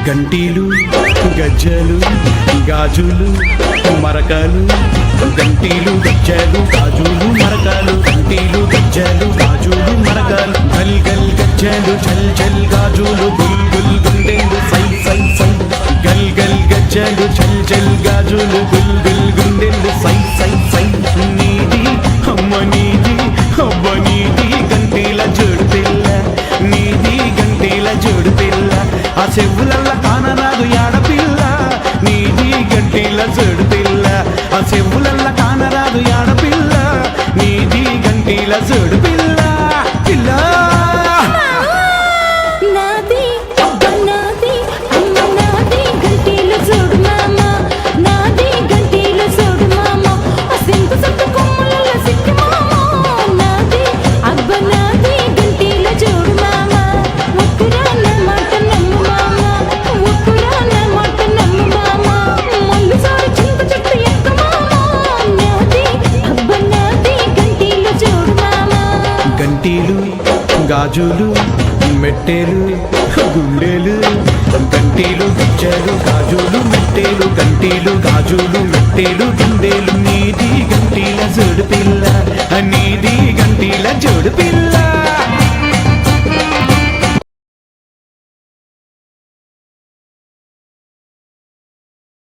గంటీలు గజ్జలు గాజులు మరకాలు గంటీలు గజ్జలు గాజులు మరకాలు గంటీలు గజ్జలు గాజులు మరకాలు గల్ గల్ గజ్జలు చల్ చల్ గాజులు గుల్ గుల్ గుండెలు సై సై సై గల్ గల్ గజ్జలు చల్ చల్ గాజులు గుల్ గుల్ గుండెలు సై సై సై నీది అమ్మ నీది అవ్వ నీది గంటీల జోడు పిల్ల నీది గంటీల జోడు పిల్ల ఆ చెవులల్ల కానరాదు యాడపిల్ల నీది గంటీల జోడు పిల్ల ఆ చెవులల్ల కానరాదు యాడపిల్ల నీది గంటీల జోడు పిల్ల పిల్ల గంటీలు గాజులు మెట్టెలు గుండెలు గంటీలు గజ్జలు గాజులు మెట్టెలు గంటీలు గాజులు మెట్టెలు గుండెలు నీది గంటీల జోడు పిల్ల నీది గంటీల జోడు పిల్ల